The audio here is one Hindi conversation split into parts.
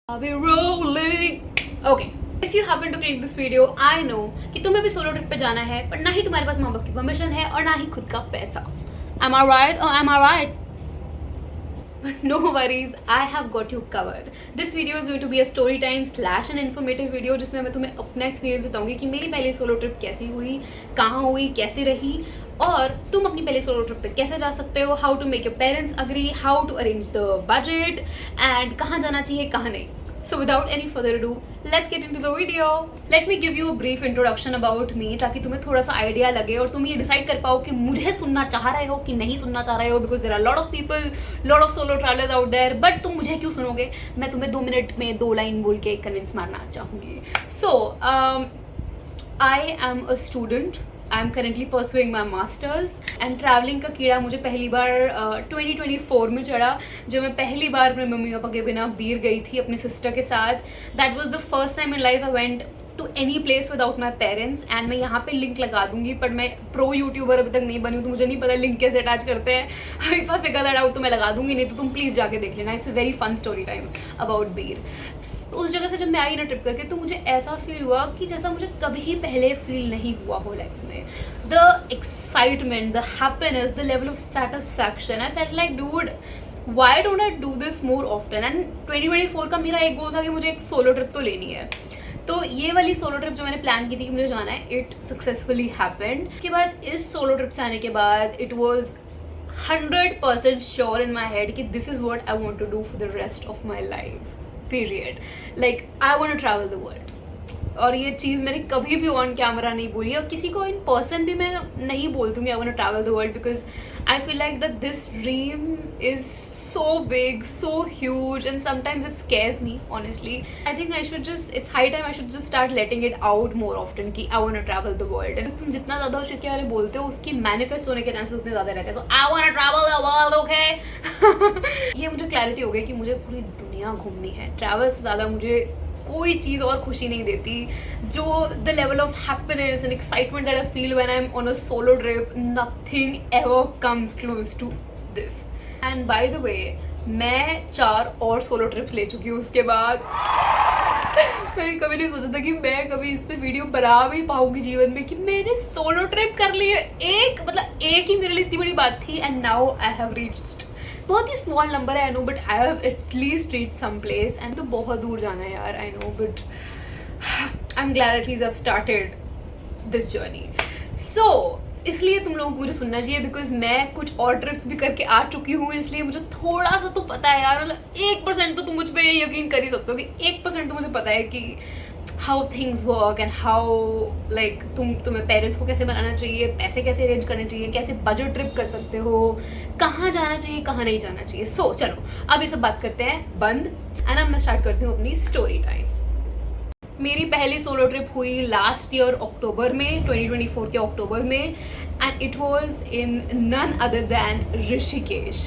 Are we rolling? Okay. If you happen to click this video, I know कि तुम्हें भी सोलो ट्रिप पे जाना है, पर ना ही तुम्हारे पास माँ बाप की परमिशन है और ना ही खुद का पैसा. Am I right or am I right? But no worries, I have got you covered. This video is going to be a story time / an informative video जिसमें मैं तुम्हें अपना एक्सपीरियंस बताऊंगी कि मेरी पहली सोलो ट्रिप कैसी हुई, कहाँ हुई, कैसे रही और तुम अपनी पहली सोलो ट्रिप पे कैसे जा सकते हो, how to make your parents agree, how to arrange the budget and कहाँ जाना चाहिए कहाँ नहीं. So without any further ado, let's get into the video. Let me give you a brief introduction about me ताकि तुम्हें थोड़ा सा आइडिया लगे और तुम ये डिसाइड कर पाओ कि मुझे सुनना चाह रहे हो कि नहीं सुनना चाह रहे हो, because there are lot of people, lot of solo travelers out there, but तुम मुझे क्यों सुनोगे. मैं तुम्हें 2 मिनट में 2 लाइन बोल के कन्विंस मारना चाहूँगी. So I am a student. I am currently pursuing my masters and travelling का कीड़ा मुझे पहली बार 2024 में चढ़ा, जब मैं पहली बार अपने मम्मी पापा के बिना बीर गई थी अपनी सिस्टर के साथ. That was the first time in life I went to any place without my parents. And मैं यहाँ पे लिंक लगा दूंगी, पर मैं प्रो यूट्यूबर अभी तक नहीं बनी हूँ तो मुझे नहीं पता लिंक कैसे अटैच करते हैं. If I figure that out तो मैं लगा दूंगी, नहीं तो तुम प्लीज़ जाके देख लेना. It's a very fun story time about beer. तो उस जगह से जब मैं आई ना ट्रिप करके, तो मुझे ऐसा फील हुआ कि जैसा मुझे कभी पहले फील नहीं हुआ हो लाइफ में. The excitement, the happiness, the level of satisfaction, I felt like dude why don't I do this more often. And 2024 का मेरा एक गोल था कि मुझे एक सोलो ट्रिप तो लेनी है. तो ये वाली सोलो ट्रिप जो मैंने प्लान की थी कि मुझे जाना है, इट सक्सेसफुली हैपेंड. उसके बाद इस सोलो ट्रिप से आने के बाद it was 100% sure in my head कि this is what I want to do for the rest of my life. Period. Like I want to travel the world. और ये चीज़ मैंने कभी भी ऑन कैमरा नहीं बोली और किसी को इन पर्सन भी मैं नहीं बोल दूँगी I want to travel the world, because I feel like that this dream is so big, so huge, and sometimes it scares me, honestly. I think I should just, it's high time I should just start letting it out more often कि I want to travel the world. And तुम जितना ज़्यादा उस चीज़ के बारे में बोलते हो, उसकी manifest होने के चांसेस उतने ज़्यादा रहते हैं. So I want to travel the world, okay? ये मुझे क्लैरिटी हो गई कि मुझे पूरी दुनिया घूमनी है. ट्रैवल से ज़्यादा मुझे कोई चीज़ और खुशी नहीं देती. जो the level of happiness and excitement that I feel when I am on a solo trip, nothing ever comes close to this. And by the way, मैं 4 और सोलो ट्रिप्स ले चुकी हूँ उसके बाद. मैंने कभी नहीं सोचा था कि मैं कभी इस पे वीडियो बना भी पाऊंगी जीवन में कि मैंने सोलो ट्रिप कर ली है. एक ही मेरे लिए इतनी बड़ी बात थी. And now I have reached, बहुत ही स्मॉल नंबर है I know, but I have at least reach some place. And तो बहुत दूर जाना है यार, I know, but I am glad at least I have started this journey. So इसलिए तुम लोगों को मुझे सुनना चाहिए, बिकॉज मैं कुछ और ट्रिप्स भी करके आ चुकी हूँ, इसलिए मुझे थोड़ा सा तो पता है यार. मतलब 1% तो तुम मुझ पर यकीन कर ही सकते हो कि 1% तो मुझे पता है कि how things work and how like तुम्हें पेरेंट्स को कैसे बनाना चाहिए, पैसे कैसे अरेंज करने चाहिए, कैसे बजट ट्रिप कर सकते हो, कहाँ जाना चाहिए कहाँ नहीं जाना चाहिए. सो चलो अब ये सब बात करते हैं बंद, एंड अब मैं स्टार्ट करती हूँ अपनी स्टोरी टाइम. मेरी पहली सोलो ट्रिप हुई लास्ट ईयर अक्टूबर में, 2024 के अक्टूबर में, and it was in none other than Rishikesh.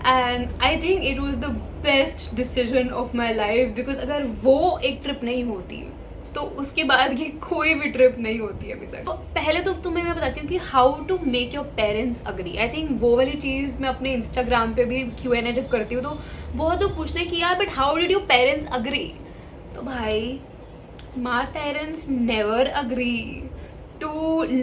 And I think it was the best decision of my life, because अगर वो एक ट्रिप नहीं होती तो उसके बाद की कोई भी ट्रिप नहीं होती अभी तक. तो पहले तो तुम्हें मैं बताती हूँ कि how to make your parents agree. I think वो वाली चीज़ मैं अपने इंस्टाग्राम पे भी Q&A जब करती हूँ तो बहुत लोग पूछते हैं कि यार but how did your parents agree. तो भाई, my parents never agree to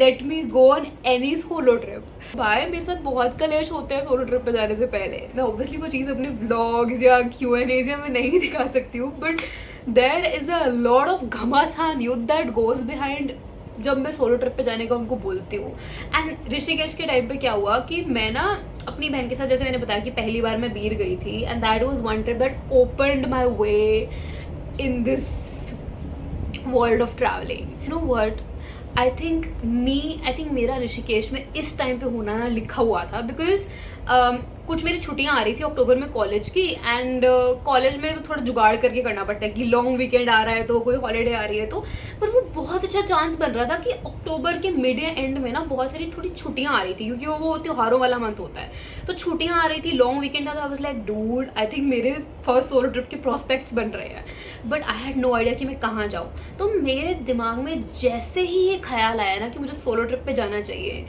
let me go on any solo trip. भाई मेरे साथ बहुत कलेश होते हैं सोलो ट्रिप पे जाने से पहले. मैं ऑब्वियसली वो चीज़ अपने व्लॉग्स या Q&As या मैं नहीं दिखा सकती हूँ, but there is a lot of घमासान युद्ध दैट गोज बिहाइंड जब मैं सोलो ट्रिप पे जाने का उनको बोलती हूँ. एंड ऋषिकेश के टाइम पे क्या हुआ कि मैं ना अपनी बहन के साथ, जैसे मैंने बताया कि पहली बार मैं बीर गई थी, and that was one trip that opened my way in this world of travelling. You know what, I think मेरा ऋषिकेश में इस टाइम पे होना ना लिखा हुआ था, बिकॉज कुछ मेरी छुट्टियां आ रही थी अक्टूबर में कॉलेज की. एंड कॉलेज में तो थोड़ा जुगाड़ करके करना पड़ता है कि लॉन्ग वीकेंड आ रहा है तो कोई हॉलीडे आ रही है तो, पर वो बहुत अच्छा चांस बन रहा था कि अक्टूबर के मिड या एंड में ना बहुत सारी थोड़ी छुट्टियां आ रही थी, क्योंकि वो त्योहारों वाला मंथ होता है. तो छुट्टियां आ रही थी, लॉन्ग वीकेंड था, तो I was like dude, I think मेरे फर्स्ट सोलो ट्रिप के प्रॉस्पेक्ट्स बन रहे हैं. But I had no idea कि मैं कहाँ जाऊँ. तो मेरे दिमाग में जैसे ही ये ख्याल आया ना कि मुझे सोलो ट्रिप पे जाना चाहिए,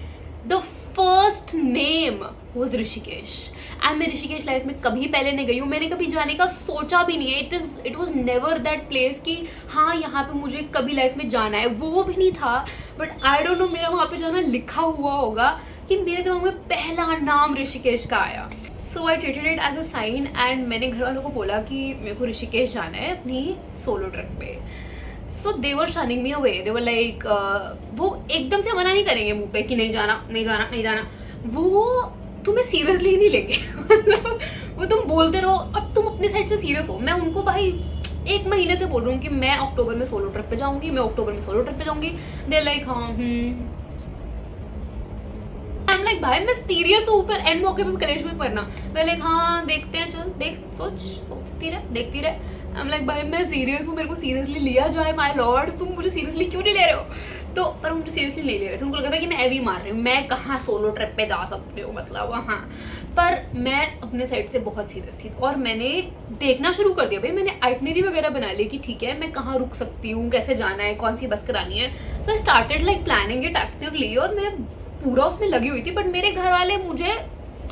the first name was Rishikesh. And मैं ऋषिकेश लाइफ में कभी पहले नहीं गई हूँ, मैंने कभी जाने का सोचा भी नहीं है। It was never that place कि हाँ यहाँ पे मुझे कभी लाइफ में जाना है, वो भी नहीं था। बट आई डोंट नो, मेरा वहाँ पे जाना लिखा हुआ होगा कि मेरे दिमाग में पहला नाम ऋषिकेश का आया। So I treated it as a sign and मैंने घर वालों को बोला कि मेरे को ऋषिकेश जाना है अपनी सोलो ट्रिप पे। सो दे वर शनिंग me away, they were like, वो एकदम से मना नहीं करेंगे मुंह पे कि नहीं जाना नहीं जाना नहीं जाना, वो तुम्हें सीरियसली ही नहीं लेंगे। मतलब वो तुम बोलते रहो, अब तुम अपने साइड से सीरियस हो। मैं उनको भाई 1 महीने से बोल रही हूँ कि मैं अक्टूबर में सोलो ट्रिप पे जाऊंगी, मैं अक्टूबर में सोलो ट्रिप पे जाऊंगी। दे लाइक हाँ आई एम लाइक भाई मैं सीरियस हूँ, ऊपर एंड मौके पे कलेश में पड़ना। मैं लाइक हाँ देखते हैं, चल देख, सोचती रहे, देखती रहे। आई एम लाइक भाई मैं सीरियस हूँ, मेरे को सीरियसली लिया जाए माय लॉर्ड, तुम मुझे सीरियसली क्यों नहीं ले रहे हो? तो पर मुझे सीरियसली नहीं ले रहे थे, उनको लगा था कि मैं एवी मार रही हूँ, मैं कहाँ सोलो ट्रिप पे जा सकती हूँ, मतलब हाँ। पर मैं अपने साइड से बहुत सीरियस थी और मैंने देखना शुरू कर दिया। भाई मैंने आइटनरी वगैरह बना ली कि ठीक है मैं कहाँ रुक सकती हूँ, कैसे जाना है, कौन सी बस करानी है। तो I started like planning it actively और मैं पूरा उसमें लगी हुई थी। बट मेरे घर वाले मुझे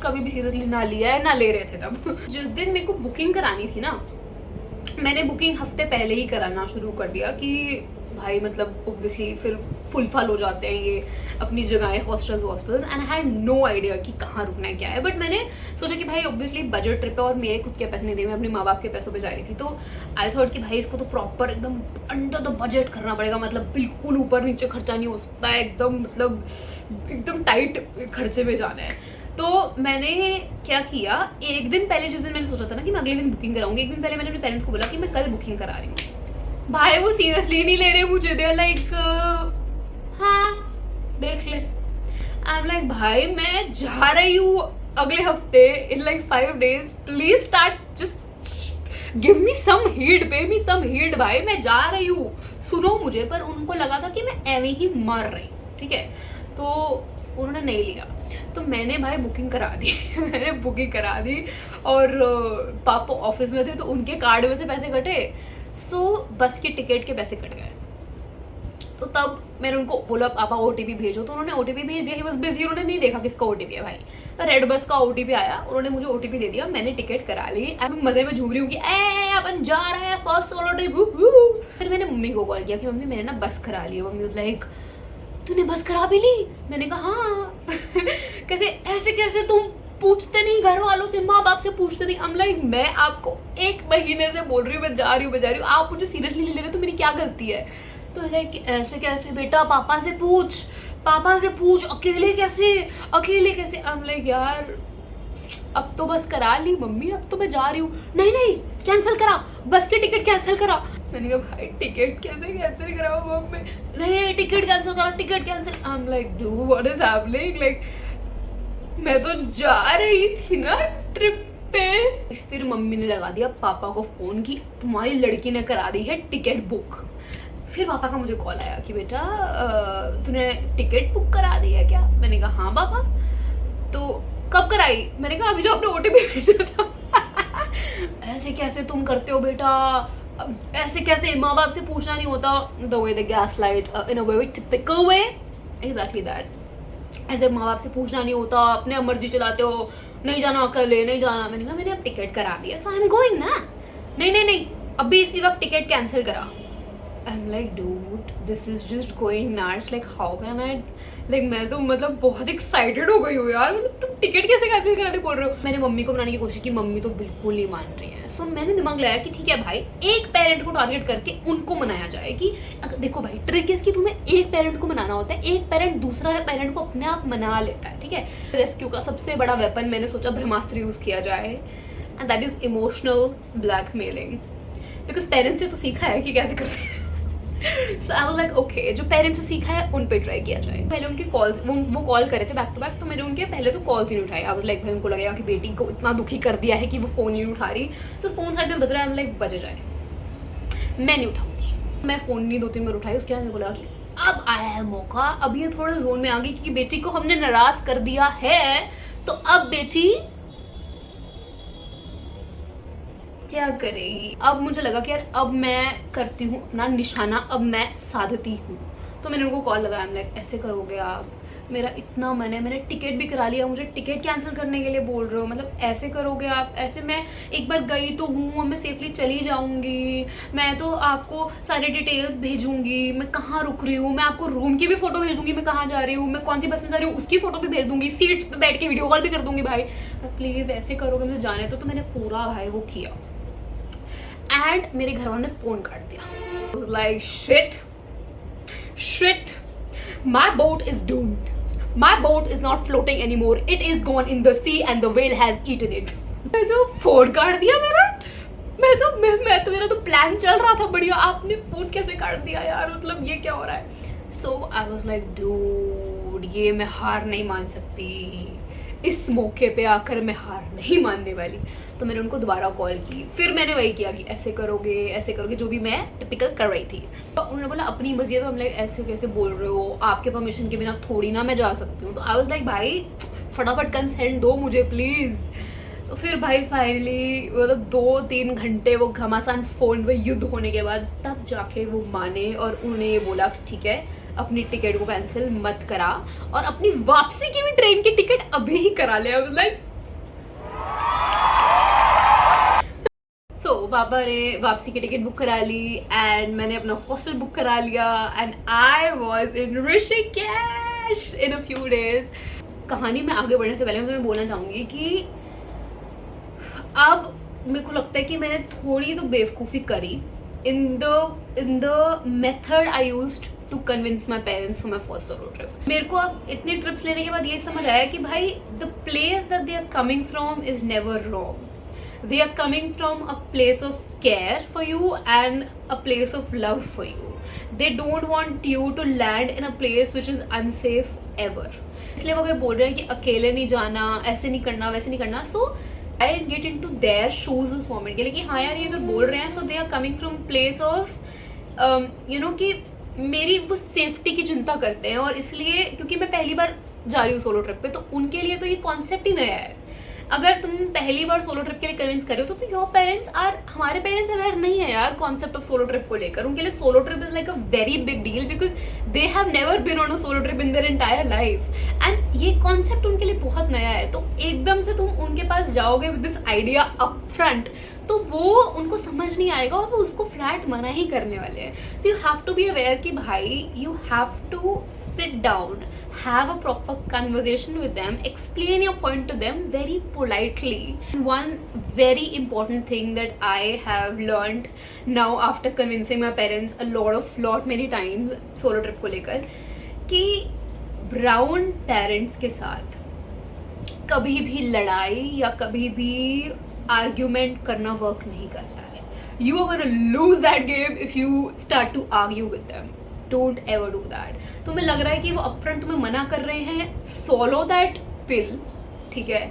कभी भी सीरियसली ना लिया है, ना ले रहे थे तब। जिस दिन मेरे को बुकिंग करानी थी ना, मैंने बुकिंग हफ्ते पहले ही कराना शुरू कर दिया कि भाई मतलब ऑब्वियसली फिर फुलफल हो जाते हैं ये अपनी जगहें, hostels and I had no idea कि कहाँ रुकना है क्या है। बट मैंने सोचा कि भाई ऑब्वियसली बजट ट्रिप है और मेरे खुद के पैसे नहीं थे, मैं अपने माँ बाप के पैसों पे जा रही थी। तो आई थॉट कि भाई इसको तो प्रॉपर एकदम अंडर द बजट करना पड़ेगा, मतलब बिल्कुल ऊपर नीचे खर्चा नहीं हो सकता है, एकदम मतलब एकदम टाइट खर्चे में जाना है। तो मैंने क्या किया, एक दिन पहले, जिस दिन मैंने सोचा था ना कि मैं अगले दिन बुकिंग कराऊंगी, एक दिन पहले मैंने अपने पेरेंट्स को बोला कि मैं कल बुकिंग करा रही हूँ। भाई वो सीरियसली नहीं ले रहे मुझे, दे आर लाइक हाँ देख ले। आई एम लाइक भाई मैं जा रही हूँ अगले हफ्ते in like 5 days, please start just give me some heat, pay me some heat. भाई मैं जा रही हूँ, सुनो मुझे। पर उनको लगा था कि मैं एवे ही मर रही हूँ, ठीक है, तो उन्होंने नहीं लिया। तो मैंने भाई बुकिंग करा दी। मैंने बुकिंग करा दी और पापा ऑफिस में थे तो उनके कार्ड में से पैसे कटे, सो बस की टिकट के पैसे कट गए। तो तब मैंने उनको बोला पापा OTP भेजो, तो उन्होंने OTP भेज दिया। ही वाज बिजी, उन्होंने नहीं देखा किसका OTP है भाई। तो रेड बस का OTP आया, उन्होंने मुझे OTP दे दिया, मैंने टिकट करा ली। मैं मजे में झूम रही हूँ कि अपन जा रहे हैं फर्स्ट सोलो ट्रिप। फिर मैंने मम्मी को कॉल किया कि मम्मी मैंने ना बस करा ली है। मम्मी वाज लाइक तूने बस करा भी ली? मैंने कहा हाँ। कहते ऐसे कैसे, तुम पूछते नहीं घर वालों से, माँ बाप से पूछते नहीं? लाइक मैं आपको 1 महीने से बोल रही हूँ मैं जा रही हूँ, आप मुझे सीरियसली नहीं ले रहे, तो मेरी क्या गलती है? तो लाइक ऐसे कैसे बेटा, पापा से पूछ, अकेले कैसे? लाइक यार अब तो बस करा ली मम्मी, अब तो मैं जा रही हूँ। नहीं कैंसिल करा, बस की टिकट कैंसिल करा। मैंने कहा भाई टिकट कैसे कैंसिल कराओ मम्मी? नहीं ticket cancel. I am like do what is happening? Like मैं तो जा रही थी ना ट्रिप पे। फिर मम्मी ने लगा दिया पापा को फोन की तुम्हारी लड़की ने करा दी है टिकट बुक। फिर पापा का मुझे कॉल आया कि बेटा तूने टिकट बुक करा दी है क्या? मैंने कहा हाँ पापा। तो कब कराई? मैंने कहा अभी जो आपने OTP भेजा था। ऐसे कैसे तुम करते हो बेटा, ऐसे कैसे, माँ बाप से पूछना नहीं होता? The way the gas light in a very typical way, exactly that. ऐसे माँ बाप से पूछना नहीं होता, अपने मर्जी चलाते हो, नहीं जाना अकेले, नहीं जाना। मैंने कहा मैंने अब टिकट करा दिया, सो आई एम गोइंग ना। नहीं अभी इसी वक्त टिकट कैंसिल करा। I am like dude this is just going nuts, like how can I, like मैं तो मतलब बहुत एक्साइटेड हो गई हूँ यार, मतलब तुम टिकट कैसे कैंसिल कराने बोल रहे हो? मैंने मम्मी को मनाने की कोशिश की, मम्मी तो बिल्कुल नहीं मान रही है। सो मैंने दिमाग लगाया कि ठीक है भाई, एक पेरेंट को टारगेट करके उनको मनाया जाए कि देखो भाई ट्रिक इसकी, तुम्हें एक पेरेंट को मनाना होता है, एक पेरेंट दूसरा पेरेंट को अपने आप मना लेता है, ठीक है। रेस्क्यू का सबसे बड़ा वेपन मैंने सोचा ब्रह्मास्त्र यूज किया जाए, and that is emotional blackmailing, because parents से तो सीखा है कि कैसे करते हैं। So I was like, okay, जो पेरेंट्स से सीखा है उन पे ट्राई किया जाए। पहले उनके कॉल्स, वो कॉल करे थे बैक टू बैक, तो मैंने उनके पहले तो कॉल्स ही नहीं उठाई। आई वाज लाइक भाई उनको लगेगा कि बेटी को इतना दुखी कर दिया है कि वो फ़ोन नहीं उठा रही, तो फ़ोन साइड में बज रहा है, I'm like बजे जाए, मैं नहीं उठाऊंगी। मैं फ़ोन नहीं 2-3 बार उठाई, उसके बाद मेरे को लगा कि अब आया है मौका, अब ये थोड़ा जोन में आ गई कि बेटी को हमने नाराज कर दिया है, तो अब बेटी क्या करेगी। अब मुझे लगा कि यार अब मैं करती हूँ अपना निशाना, अब मैं साधती हूँ। तो मैंने उनको कॉल लगाया, लाइक ऐसे करोगे आप, मेरा इतना मन है, मैंने टिकट भी करा लिया, मुझे टिकट कैंसिल करने के लिए बोल रहे हो? मतलब ऐसे करोगे आप? ऐसे मैं एक बार गई तो हूँ, मैं सेफली चली जाऊँगी, मैं तो आपको सारे डिटेल्स भेजूंगी, मैं कहाँ रुक रही हूँ, मैं आपको रूम की भी फ़ोटो भेज दूँगी, मैं कहाँ जा रही हूँ, मैं कौन सी बस में जा रही हूँ उसकी फ़ोटो भी भेज दूँगी, सीट पर बैठ के वीडियो कॉल भी कर दूँगी भाई। प्लीज़ ऐसे करोगे मुझे जाने तो मैंने पूरा भाई वो किया एंड मेरे घर वालों ने फ़ोन काट दिया। Like shit, my boat is doomed. My boat is not floating anymore. It is gone in the sea and the whale has eaten it. ऐसे फोन काट दिया मेरा। मेरा तो प्लान चल रहा था बढ़िया, आपने फोन कैसे काट दिया यार? मतलब ये क्या हो रहा है? So I was like dude, ये मैं हार नहीं मान सकती, इस मौके पे आकर मैं हार नहीं मानने वाली। तो मैंने उनको दोबारा कॉल की, फिर मैंने वही किया कि ऐसे करोगे, जो भी मैं टिपिकल कर रही थी। तो उन्होंने बोला अपनी मर्जी है, तो हम लोग ऐसे कैसे बोल रहे हो, आपके परमिशन के बिना थोड़ी ना मैं जा सकती हूँ। तो आई वाज लाइक भाई फटाफट कंसेंट दो मुझे प्लीज़। तो फिर भाई फाइनली मतलब 2-3 घंटे वो घमासान फ़ोन पे युद्ध होने के बाद तब जाके वो माने और उन्होंने ये बोला कि ठीक है अपनी टिकट को कैंसिल मत करा और अपनी वापसी की भी ट्रेन की टिकट अभी ही करा ले। लाइक पापा ने वापसी की टिकट बुक करा ली एंड मैंने अपना हॉस्टल बुक करा लिया and I was in Rishikesh in a few days. कहानी में आगे बढ़ने से पहले मैं बोलना चाहूँगी कि अब मेरे को लगता है कि मैंने थोड़ी तो बेवकूफ़ी करी in the method I used to convince my parents for my first solo trip. मेरे को अब इतनी ट्रिप्स लेने के बाद ये समझ आया कि भाई the place that they are coming from is never wrong. They are coming from a place of care for you and a place of love for you. They don't want you to land in a place which is unsafe ever. इसलिए वो अगर बोल रहे हैं कि अकेले नहीं जाना, ऐसे नहीं करना, वैसे नहीं करना, so I get into their shoes उस मोमेंट के लिए कि हाँ यार ये अगर बोल रहे हैं so they are coming from place of you know कि मेरी वो सेफ्टी की चिंता करते हैं। और इसलिए क्योंकि मैं पहली बार जा रही हूँ सोलो ट्रिप पे, तो उनके लिए तो ये कॉन्सेप्ट ही नया है। अगर तुम पहली बार सोलो ट्रिप के लिए कन्विंस कर रहे हो तो योर पेरेंट्स आर, हमारे पेरेंट्स अवेयर नहीं है यार कॉन्सेप्ट ऑफ सोलो ट्रिप को लेकर। उनके लिए solo trip is like a very big deal because they have never been on a solo trip in their entire life and ये कॉन्सेप्ट उनके लिए बहुत नया है। तो एकदम से तुम उनके पास जाओगे with this idea up front तो वो उनको समझ नहीं आएगा और वो उसको फ्लैट मना ही करने वाले हैं। So you have to be aware कि भाई you have to sit down, have a proper conversation with them, explain your point to them very politely. One very important thing that I have learned now after convincing my parents lot many times solo trip को लेकर कि brown parents के साथ कभी भी लड़ाई या कभी भी आर्ग्यूमेंट करना वर्क नहीं करता है। You are gonna lose that game if you start to argue with them. Don't ever do that. तुम्हें लग रहा है कि वो अपफ्रंट तुम्हें मना कर रहे हैं, swallow that pill, ठीक है,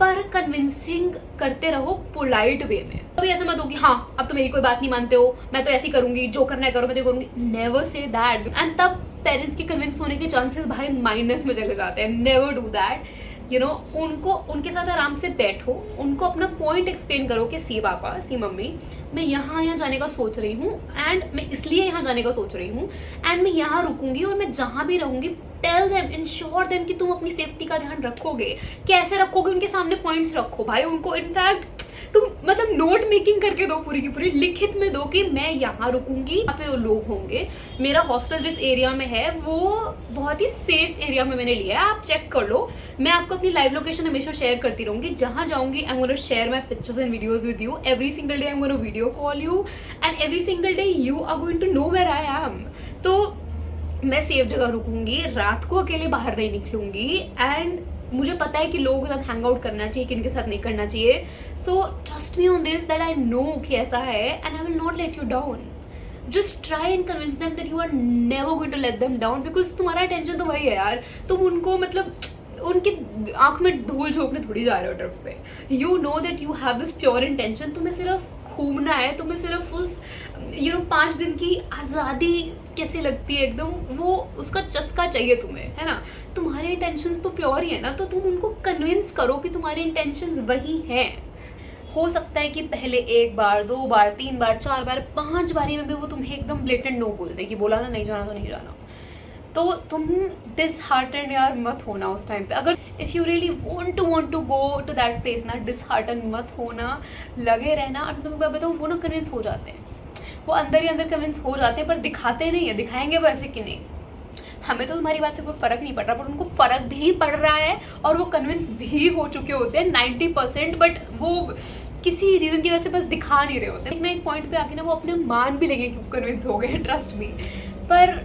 पर कन्विंसिंग करते रहो पोलाइट वे में। कभी ऐसा मत हो कि हाँ अब तो मेरी कोई बात नहीं मानते हो, मैं तो ऐसी करूंगी, जो करना है करो, मैं तो करूंगी। नेवर से दैट एंड तब पेरेंट्स के कन्विंस होने के चांसेस भाई माइनस में चले जाते हैं। Never do that. You no उनको उनके साथ आराम से बैठो, उनको अपना पॉइंट एक्सप्लेन करो कि सी पापा सी मम्मी मैं यहाँ जाने का सोच रही हूँ एंड मैं इसलिए यहाँ जाने का सोच रही हूँ एंड मैं यहाँ रुकूंगी और मैं जहाँ भी रहूँगी टेल देम, इंश्योर देम कि तुम अपनी सेफ्टी का ध्यान रखोगे। कैसे रखोगे? उनके सामने पॉइंट्स रखो भाई, उनको इनफैक्ट तुम मतलब नोट मेकिंग करके दो, पूरी की पूरी लिखित में दो कि मैं यहाँ रुकूंगी, यहाँ पे वो लोग होंगे, मेरा हॉस्टल जिस एरिया में है वो बहुत ही सेफ एरिया में मैंने लिया है, आप चेक कर लो। मैं आपको अपनी लाइव लोकेशन हमेशा शेयर करती रहूंगी, जहाँ जाऊंगी I am gonna share my pictures and videos with you. Every single day I am gonna video call you and every single day you are going to know where I am. तो मैं सेफ जगह रुकूंगी, रात को अकेले बाहर नहीं निकलूंगी एंड मुझे पता है कि लोगों के साथ हैंग आउट करना चाहिए, किन के साथ नहीं करना चाहिए। So trust me on this that I know कि ऐसा है and I will not let you down. Just try and convince them that you are never going to let them down because तुम्हारा टेंशन तो वही है यार। तुम उनको मतलब उनकी आंख में धूल झोंकने थोड़ी जा रहे हो ट्रिप पे। You know that you have this pure intention, तुम्हें सिर्फ घूमना है, तुम्हें सिर्फ उस 5 दिन की आज़ादी कैसी लगती है एकदम, वो उसका चस्का चाहिए तुम्हें, है ना। तुम्हारे इंटेंशंस तो प्योर ही है ना, तो तुम उनको कन्विंस करो कि तुम्हारे इंटेंशंस वही हैं। हो सकता है कि पहले 1 बार 2 बार 3 बार 4 बार 5 बारी में भी वो तुम्हें एकदम ब्लेटेंट नो बोल दे कि बोला ना नहीं जाना तो नहीं जाना। तो तुम डिसहार्टन यार मत होना उस टाइम पे। अगर if you really want to go to that place ना, डिसहार्टन मत होना, लगे रहना। और तुमको बताऊँ, वो ना कन्विंस हो जाते हैं, वो अंदर ही अंदर कन्विंस हो जाते हैं, पर दिखाते नहीं है। दिखाएंगे वो ऐसे कि नहीं, हमें तो तुम्हारी बात से कोई फ़र्क नहीं पड़ रहा, पर उनको फ़र्क भी पड़ रहा है और वो कन्विंस भी हो चुके होते हैं 90%, बट वो किसी रीज़न की वजह से बस दिखा नहीं रहे होते। एक पॉइंट पे आके ना वो अपने मान भी लेंगे कि कन्विंस हो गए, ट्रस्ट मी। पर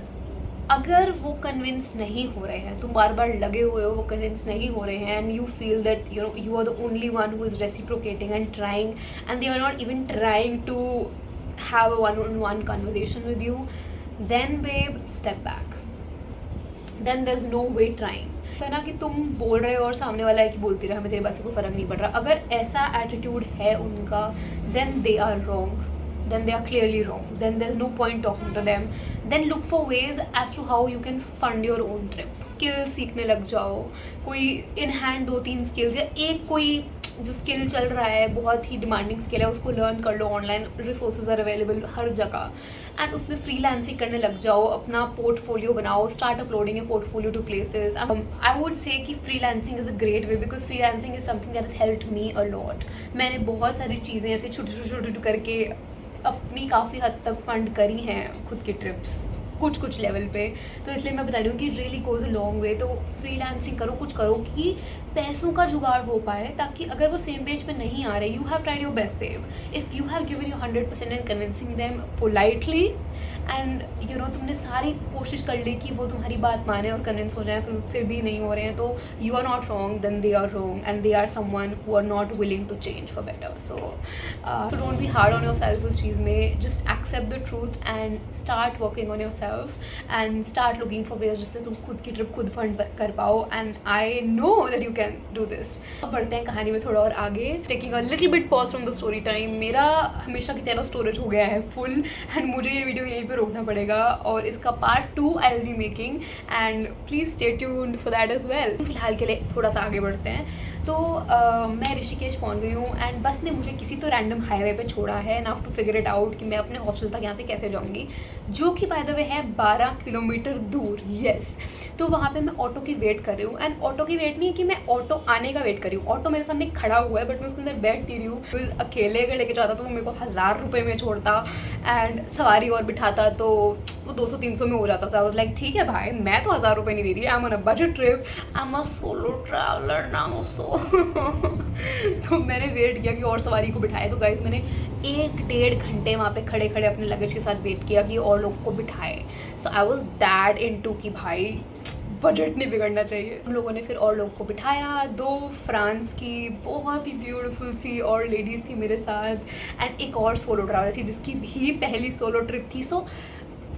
अगर वो कन्विंस नहीं हो रहे हैं, तुम बार बार लगे हुए हो, वो कन्विंस नहीं हो रहे हैं, and you feel that you know you are the only one who is reciprocating and trying, and they are not even trying to have a one-on-one conversation with you, then babe, step back. Then there's no way trying. तो है ना कि तुम बोल रहे हो और सामने वाला है कि बोलती रहे, हमें तेरी बात से कोई फ़र्क नहीं पड़ रहा। अगर ऐसा एटीट्यूड है उनका, then they are wrong. Then they are clearly wrong. Then there's no point talking to them. Then look for ways as to how you can fund your own trip. Skill सीखने लग जाओ, कोई इन हैंड 2-3 स्किल्स, या एक कोई जो स्किल चल रहा है, बहुत ही डिमांडिंग स्किल है, उसको लर्न कर लो। ऑनलाइन रिसोर्सेज आर अवेलेबल हर जगह, एंड उसमें फ्रीलांसिंग करने लग जाओ, अपना पोर्टफोलियो बनाओ, start uploading a portfolio to places. I would say कि freelancing is a great way, because freelancing is something that has helped me a lot. मैंने बहुत सारी चीज़ें ऐसे छोटे करके अपनी काफ़ी हद तक फंड करी हैं खुद की ट्रिप्स, कुछ लेवल पे। तो इसलिए मैं बता रही हूँ कि really goes a long way. तो फ्रीलांसिंग करो, कुछ करो कि पैसों का जुगाड़ हो पाए, ताकि अगर वो सेम पेज पे नहीं आ रहे, you have tried your best देव, if you have given you 100% and convincing them politely, and you know तुमने सारी कोशिश कर ली कि वो तुम्हारी बात माने और कन्विंस हो जाए, फिर भी नहीं हो रहे हैं, तो you are not wrong, then they are wrong, and they are someone who are not willing to change for better. So don't be hard on yourself उस चीज़ में, just accept the truth and start working on yourself, and start looking for ways जिससे तुम खुद की ट्रिप खुद फंड कर पाओ, and I know that you can do this. अब बढ़ते हैं कहानी में थोड़ा और आगे, taking a little bit pause from the story time. मेरा हमेशा की तरह स्टोरेज हो गया है फुल, एंड मुझे ये वीडियो यहीं पे रोकना पड़ेगा, और इसका part 2 I will be making, and please stay tuned for that as well. फिलहाल के लिए थोड़ा सा आगे बढ़ते हैं। तो मैं ऋषिकेश पहुंच गई हूँ, एंड बस ने मुझे किसी तो रैंडम हाईवे पे छोड़ा है, and have to figure it out कि मैं अपने हॉस्टल तक यहाँ से कैसे जाऊँगी, जो कि बाय द वे है 12 किलोमीटर दूर। येस, तो वहाँ पे मैं ऑटो की वेट कर रही हूँ, एंड ऑटो की वेट नहीं है कि मैं ऑटो आने का वेट कर रही हूँ, ऑटो मेरे सामने खड़ा हुआ है, बट मैं उसके अंदर बैठ नहीं रही हूँ। तो अकेले अगर लेके जाता तो वो मेरे को 1000 रुपये में छोड़ता, एंड सवारी और बिठाता तो वो 200-300 में हो जाता। सो आई वाज लाइक ठीक है भाई, मैं तो 1000 रुपये नहीं दे रही, I am on a budget trip, I am a solo traveler now. So तो मैंने वेट किया कि और सवारी को बिठाए। तो गाइस मैंने 1-1.5 घंटे वहाँ पे खड़े खड़े अपने लगेज के साथ वेट किया कि और लोग को बिठाए। सो आई वॉज दैट इनटू कि भाई बजट नहीं बिगड़ना चाहिए। हम लोगों ने फिर और लोग को बिठाया, 2 फ्रांस की बहुत ही ब्यूटीफुल सी और लेडीज़ थी मेरे साथ, एंड एक और सोलो ट्रैवलर थी जिसकी भी पहली सोलो ट्रिप थी। सो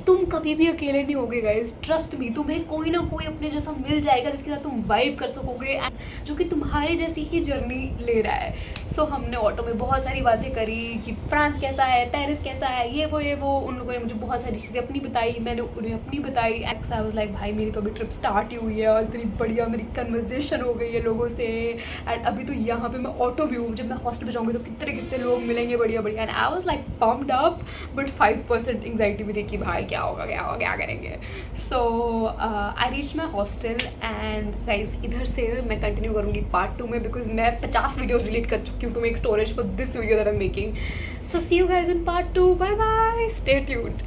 तुम कभी भी अकेले नहीं होगे गाइज, ट्रस्ट मी, तुम्हें कोई ना कोई अपने जैसा मिल जाएगा जिसके साथ तुम वाइब कर सकोगे, जो कि तुम्हारे जैसी ही जर्नी ले रहा है। सो हमने ऑटो में बहुत सारी बातें करी कि फ्रांस कैसा है, पेरिस कैसा है, ये वो। उन लोगों ने मुझे बहुत सारी चीज़ें अपनी बताई, मैंने उन्हें अपनी बताई। एक्स आई वाज लाइक भाई मेरी तो अभी ट्रिप स्टार्ट ही हुई है, और इतनी बढ़िया मेरी कन्वर्सेशन हो गई है लोगों से, एंड अभी तो यहाँ पे मैं ऑटो भी हूँ, जब मैं हॉस्टल पे जाऊँगी तो कितने लोग मिलेंगे बढ़िया, and I was like pumped up, but 5% anxiety भी थी कि भाई क्या होगा, क्या करेंगे। So I reach my hostel, and guys इधर से मैं कंटिन्यू करूँगी पार्ट 2 में, बिकॉज मैं 50 वीडियोज़ डिलीट कर चुकी हूँ to make storage for this video that I am making. So see you guys in part 2, bye bye, stay tuned.